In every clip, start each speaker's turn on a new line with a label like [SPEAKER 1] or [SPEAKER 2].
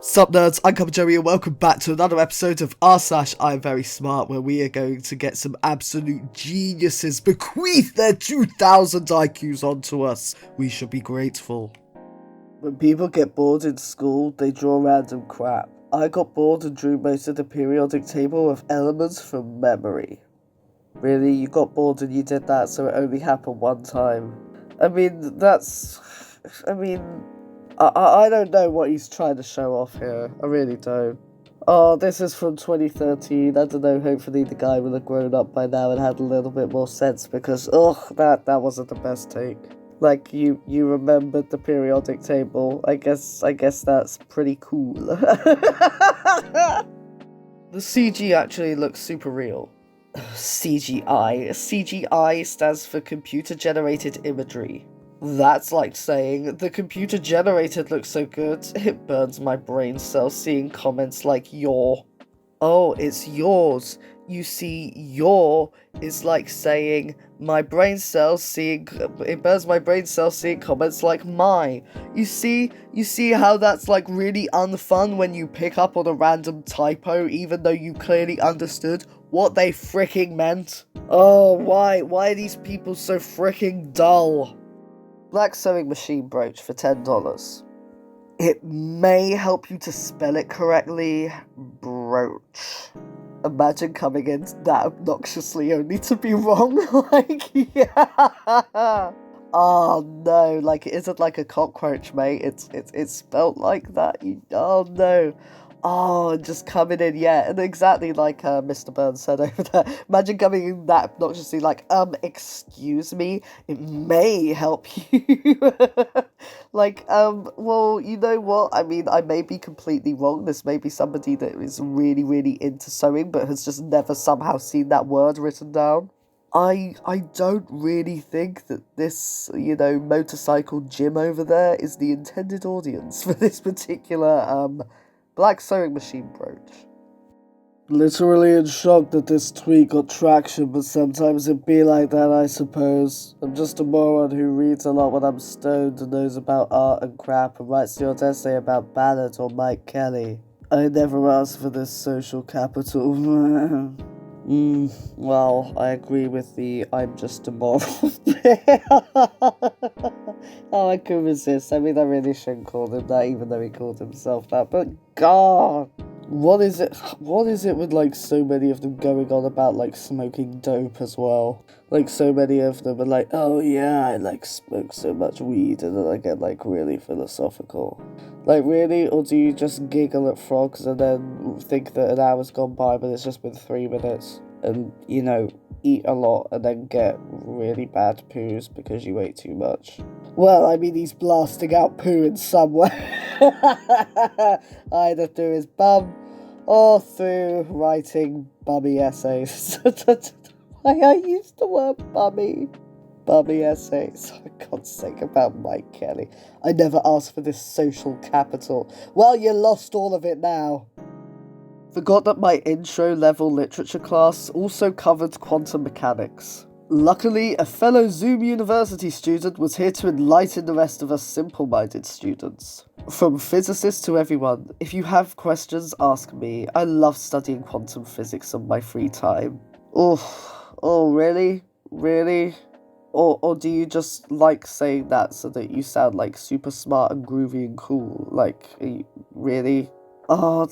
[SPEAKER 1] Sup nerds, I'm CuppaJoey and welcome back to another episode of r/iamverysmart, where we are going to get some absolute geniuses bequeath their 2000 IQs onto us. We should be grateful.
[SPEAKER 2] When people get bored in school, they draw random crap. I got bored and drew most of the periodic table with elements from memory. Really? You got bored and you did that so it only happened one time? I don't know what he's trying to show off here. I really don't. Oh, this is from 2013. I don't know, hopefully the guy will have grown up by now and had a little bit more sense because, that wasn't the best take. Like, you remembered the periodic table. I guess that's pretty cool. The CG actually looks super real. CGI. CGI stands for computer-generated imagery. That's like saying, the computer generated looks so good, it burns my brain cells seeing comments like your. Oh, it's yours. You see, your is like saying, my brain cells seeing, it burns my brain cells seeing comments like my. You see how that's like really unfun when you pick up on a random typo even though you clearly understood what they fricking meant? Oh, why are these people so fricking dull? Black sewing machine brooch for $10. It may help you to spell it correctly. Brooch. Imagine coming in that obnoxiously only to be wrong. Yeah. Oh no, like it isn't like a cockroach, mate. It's spelt like that. Oh no. Oh, just coming in, yeah, and exactly like Mr. Burns said over there. Imagine coming in that obnoxiously like, excuse me, it may help you. Well, you know what? I mean, I may be completely wrong. This may be somebody that is really, really into sewing, but has just never somehow seen that word written down. I don't really think that this, motorcycle Jim over there is the intended audience for this particular, black sewing machine brooch. Literally in shock that this tweet got traction, but sometimes it be like that, I suppose. I'm just a moron who reads a lot when I'm stoned and knows about art and crap and writes the odd essay about Ballard or Mike Kelly. I never asked for this social capital. Well, I agree with the I'm just a moron. Oh, I couldn't resist. I mean, I really shouldn't call him that, even though he called himself that, but God! What is it with, like, so many of them going on about, like, smoking dope as well? Like, so many of them are like, oh yeah, I, like, smoke so much weed, and then I get, like, really philosophical. Like, really? Or do you just giggle at frogs and then think that an hour's gone by, but it's just been 3 minutes? And, eat a lot and then get really bad poos because you ate too much? Well, I mean, he's blasting out poo in some way. Either through his bum or through writing bummy essays. I used the word bummy. Bummy essays. For God's sake, about Mike Kelly. I never asked for this social capital. Well, you lost all of it now. Forgot that my intro-level literature class also covered quantum mechanics. Luckily, a fellow Zoom University student was here to enlighten the rest of us simple-minded students. From physicists to everyone, if you have questions, ask me. I love studying quantum physics on my free time. Oh, really? Really? Or do you just like saying that so that you sound like super smart and groovy and cool? Like, really? Oh,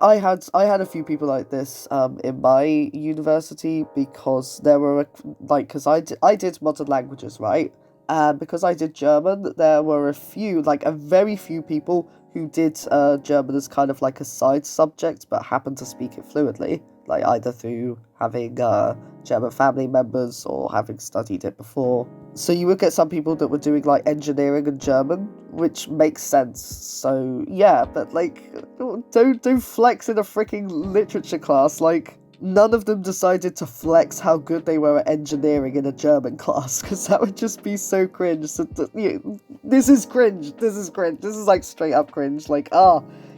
[SPEAKER 2] I had a few people like this in my university because there were because I did modern languages, right? And because I did German, there were a very few people who did German as kind of like a side subject, but happened to speak it fluently, like either through having German family members or having studied it before. So you would get some people that were doing like engineering and German, which makes sense. So yeah, but like, don't flex in a freaking literature class. Like, none of them decided to flex how good they were at engineering in a German class, because that would just be so cringe. So this is cringe. This is like straight up cringe. Like,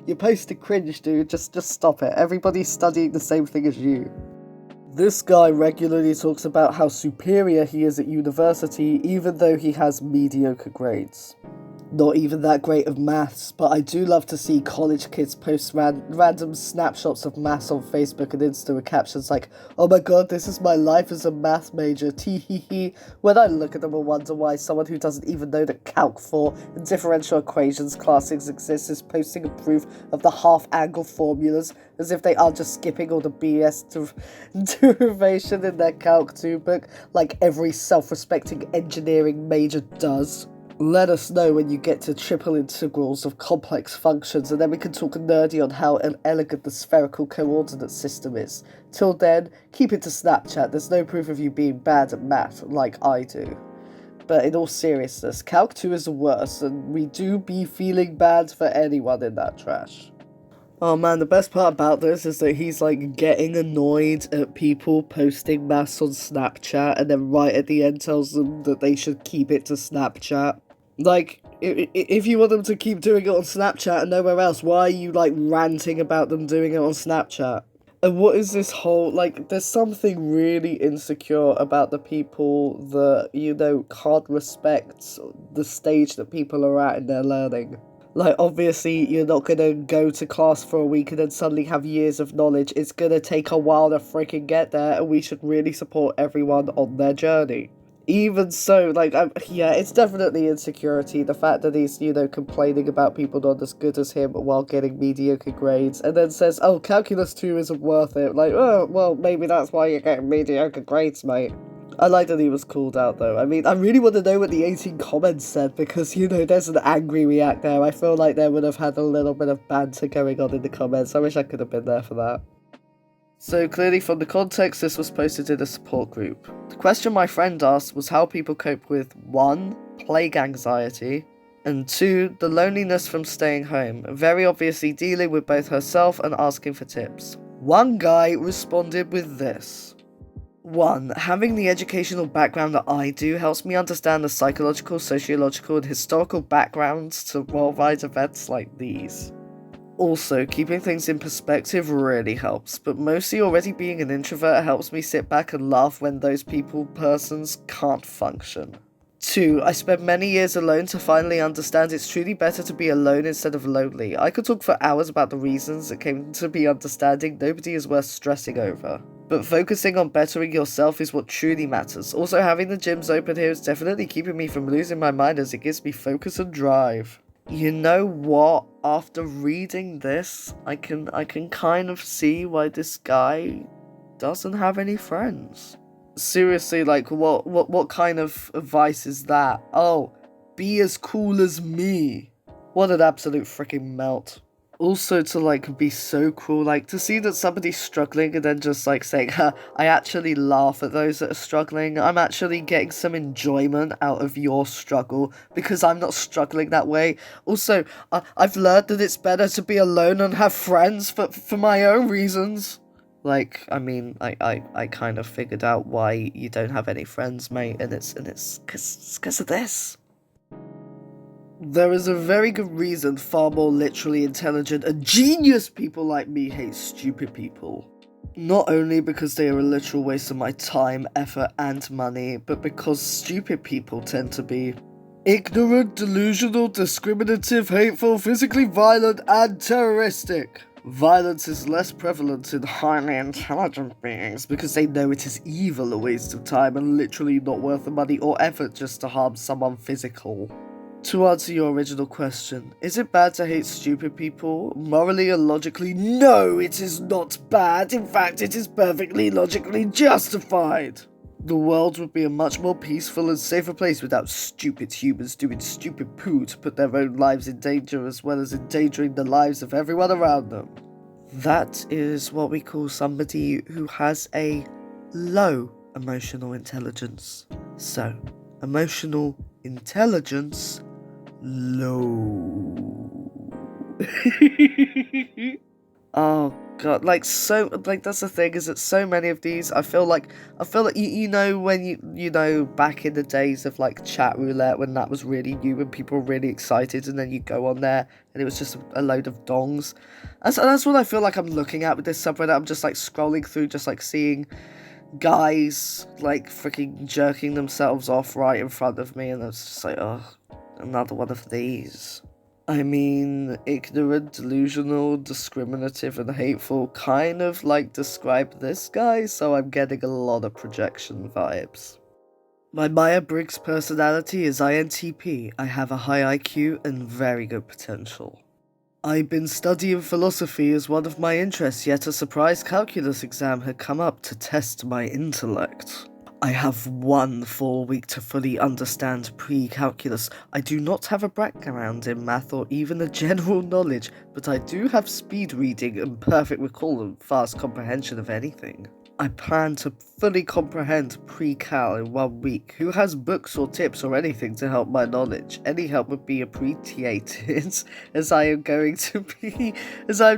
[SPEAKER 2] you posted cringe, dude. Just stop it. Everybody's studying the same thing as you. This guy regularly talks about how superior he is at university, even though he has mediocre grades. not even that great of maths, but I do love to see college kids post random snapshots of maths on Facebook and Insta with captions like, "Oh my god, this is my life as a math major, tee-hee-hee," when I look at them and wonder why someone who doesn't even know that Calc 4 and differential equations classes exist is posting a proof of the half-angle formulas as if they are just skipping all the BS derivation in their Calc 2 book like every self-respecting engineering major does. Let us know when you get to triple integrals of complex functions, and then we can talk nerdy on how elegant the spherical coordinate system is. Till then, keep it to Snapchat. There's no proof of you being bad at math like I do. But in all seriousness, Calc 2 is the worst, and we do be feeling bad for anyone in that trash. Oh man, the best part about this is that he's like getting annoyed at people posting maths on Snapchat and then right at the end tells them that they should keep it to Snapchat. Like, if you want them to keep doing it on Snapchat and nowhere else, why are you like ranting about them doing it on Snapchat? And what is this whole, like, there's something really insecure about the people that, you know, can't respect the stage that people are at in their learning. Like, obviously, you're not gonna go to class for a week and then suddenly have years of knowledge. It's gonna take a while to freaking get there, and we should really support everyone on their journey. Even so, like, yeah, it's definitely insecurity. The fact that he's, you know, complaining about people not as good as him while getting mediocre grades, and then says, "Oh, Calculus 2 isn't worth it." Like, oh, well, maybe that's why you're getting mediocre grades, mate. I like that he was called out, though. I mean, I really want to know what the 18 comments said, because, you know, there's an angry react there. I feel like there would have had a little bit of banter going on in the comments. I wish I could have been there for that. So clearly from the context, this was posted in a support group. The question my friend asked was how people cope with 1. Plague anxiety, and 2. The loneliness from staying home, very obviously dealing with both herself and asking for tips. One guy responded with this. 1. Having the educational background that I do helps me understand the psychological, sociological, and historical backgrounds to worldwide events like these. Also, keeping things in perspective really helps, but mostly already being an introvert helps me sit back and laugh when those persons can't function. 2. I spent many years alone to finally understand it's truly better to be alone instead of lonely. I could talk for hours about the reasons it came to be understanding nobody is worth stressing over. But focusing on bettering yourself is what truly matters. Also, having the gyms open here is definitely keeping me from losing my mind as it gives me focus and drive. You know what? After reading this, I can kind of see why this guy doesn't have any friends. Seriously, like, what kind of advice is that? Oh, be as cool as me. What an absolute freaking melt. Also, to, like, be so cruel, like, to see that somebody's struggling and then just, like, saying, I actually laugh at those that are struggling. I'm actually getting some enjoyment out of your struggle because I'm not struggling that way. Also, I've learned that it's better to be alone and have friends for my own reasons. Like, I mean, I kind of figured out why you don't have any friends, mate, and it's because of this. There is a very good reason far more literally intelligent and genius people like me hate stupid people. Not only because they are a literal waste of my time, effort, and money, but because stupid people tend to be ignorant, delusional, discriminative, hateful, physically violent, and terroristic. Violence is less prevalent in highly intelligent beings because they know it is evil, a waste of time, and literally not worth the money or effort just to harm someone physical. To answer your original question, is it bad to hate stupid people? Morally and logically, no, it is not bad. In fact, it is perfectly logically justified. The world would be a much more peaceful and safer place without stupid humans doing stupid poo to put their own lives in danger as well as endangering the lives of everyone around them. That is what we call somebody who has a low emotional intelligence. So, emotional intelligence low. Oh god, like that's the thing, is that so many of these, I feel like you know when you know back in the days of like chat roulette when that was really new and people were really excited, and then you go on there and it was just a load of dongs. And so that's what I feel like I'm looking at with this subreddit. I'm just like scrolling through, just like seeing guys like freaking jerking themselves off right in front of me, and it's just like, oh, Another one of these. I mean, ignorant, delusional, discriminative, and hateful kind of like describe this guy, so I'm getting a lot of projection vibes. My Myers-Briggs personality is INTP. I have a high IQ and very good potential. I've been studying philosophy as one of my interests, yet a surprise calculus exam had come up to test my intellect. I have 1 full week to fully understand pre-calculus. I do not have a background in math or even a general knowledge, but I do have speed reading and perfect recall and fast comprehension of anything. I plan to fully comprehend pre-cal in 1 week. Who has books or tips or anything to help my knowledge? Any help would be appreciated, as I'm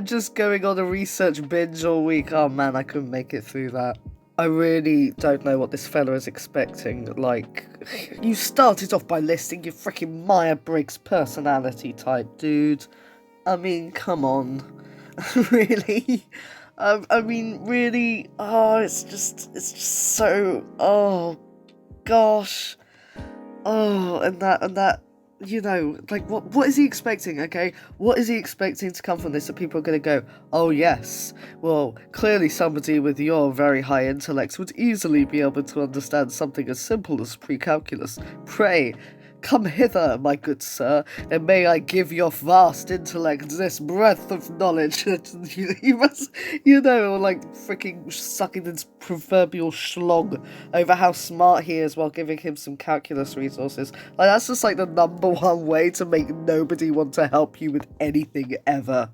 [SPEAKER 2] just going on a research binge all week. Oh man, I couldn't make it through that. I really don't know what this fella is expecting. Like, you started off by listing your freaking Myers-Briggs personality type, dude. I mean, come on. Really? Really? Oh, it's just so, oh, gosh. Oh, and that, you know, like, what is he expecting, okay? What is he expecting to come from this? So people are going to go, oh yes, well, clearly somebody with your very high intellect would easily be able to understand something as simple as pre-calculus. Pray, come hither, my good sir, and may I give your vast intellect this breadth of knowledge. You must, like, freaking sucking this proverbial schlong over how smart he is while giving him some calculus resources. Like, that's just, like, the #1 way to make nobody want to help you with anything ever.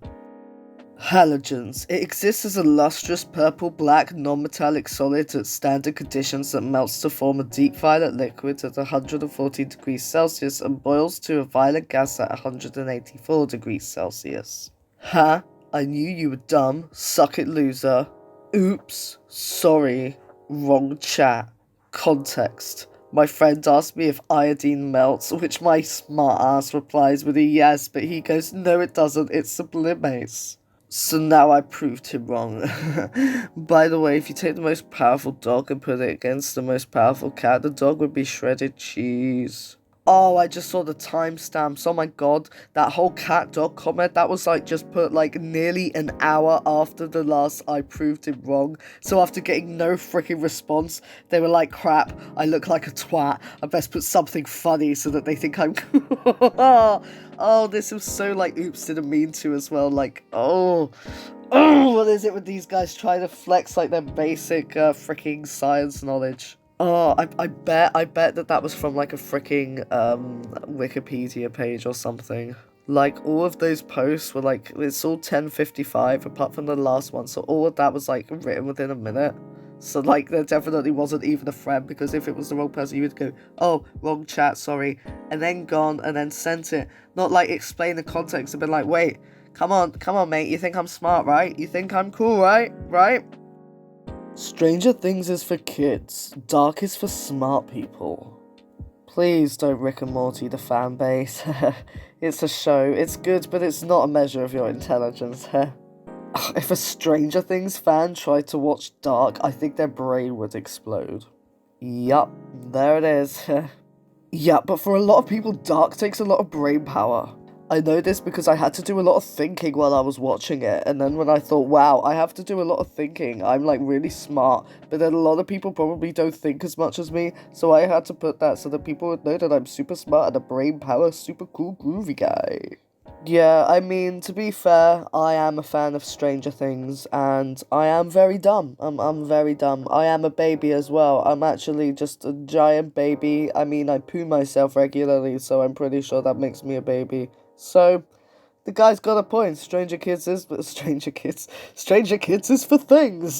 [SPEAKER 2] Halogens. It exists as a lustrous purple-black non-metallic solid at standard conditions that melts to form a deep violet liquid at 114 degrees Celsius and boils to a violet gas at 184 degrees Celsius. Ha! I knew you were dumb. Suck it, loser. Oops. Sorry. Wrong chat. Context. My friend asked me if iodine melts, which my smart ass replies with a yes, but he goes, no it doesn't, it sublimates. So now I proved him wrong. By the way, if you take the most powerful dog and put it against the most powerful cat, the dog would be shredded cheese. Oh, I just saw the timestamps. Oh my god, that whole cat-dog comment, that was like just put like nearly an hour after the last I proved him wrong. So after getting no freaking response, they were like, crap, I look like a twat. I best put something funny so that they think I'm cool. Oh, this was so like, oops, didn't mean to as well. Like, oh, what is it with these guys trying to flex like their basic freaking science knowledge? Oh, I bet that was from like a freaking Wikipedia page or something. Like, all of those posts were like, it's all 10:55 apart from the last one, so all of that was like written within a minute. So like, there definitely wasn't even a friend, because if it was the wrong person, you would go, oh, wrong chat, sorry, and then gone and then sent it. Not like explain the context and been like, wait, come on mate, you think I'm smart, right? You think I'm cool, right? Stranger Things is for kids, Dark is for smart people. Please don't Rick and Morty the fan base. It's a show, it's good, but it's not a measure of your intelligence. If a Stranger Things fan tried to watch Dark, I think their brain would explode. Yup, there it is. Yeah, but for a lot of people, Dark takes a lot of brain power. I know this because I had to do a lot of thinking while I was watching it, and then when I thought, wow, I have to do a lot of thinking, I'm like really smart, but then a lot of people probably don't think as much as me, so I had to put that so that people would know that I'm super smart and a brain power, super cool, groovy guy. Yeah, I mean, to be fair, I am a fan of Stranger Things, and I am very dumb. I'm very dumb. I am a baby as well. I'm actually just a giant baby. I mean, I poo myself regularly, so I'm pretty sure that makes me a baby. So, the guy's got a point. Stranger Kids is for things.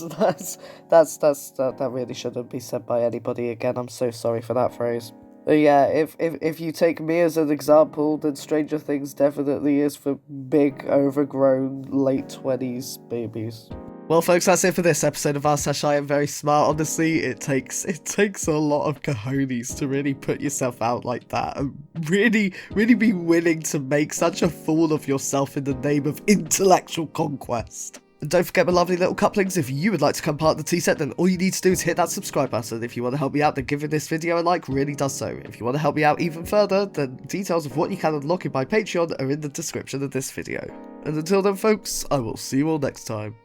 [SPEAKER 2] That really shouldn't be said by anybody again. I'm so sorry for that phrase. But yeah, if you take me as an example, then Stranger Things definitely is for big, overgrown, late 20s babies. Well, folks, that's it for this episode of I Am Very Smart. Honestly, it takes a lot of cojones to really put yourself out like that and really be willing to make such a fool of yourself in the name of intellectual conquest.
[SPEAKER 1] And don't forget my lovely little couplings, if you would like to become part of the tea set, then all you need to do is hit that subscribe button. If you want to help me out, then giving this video a like really does so. If you want to help me out even further, then details of what you can unlock in my Patreon are in the description of this video. And until then folks, I will see you all next time.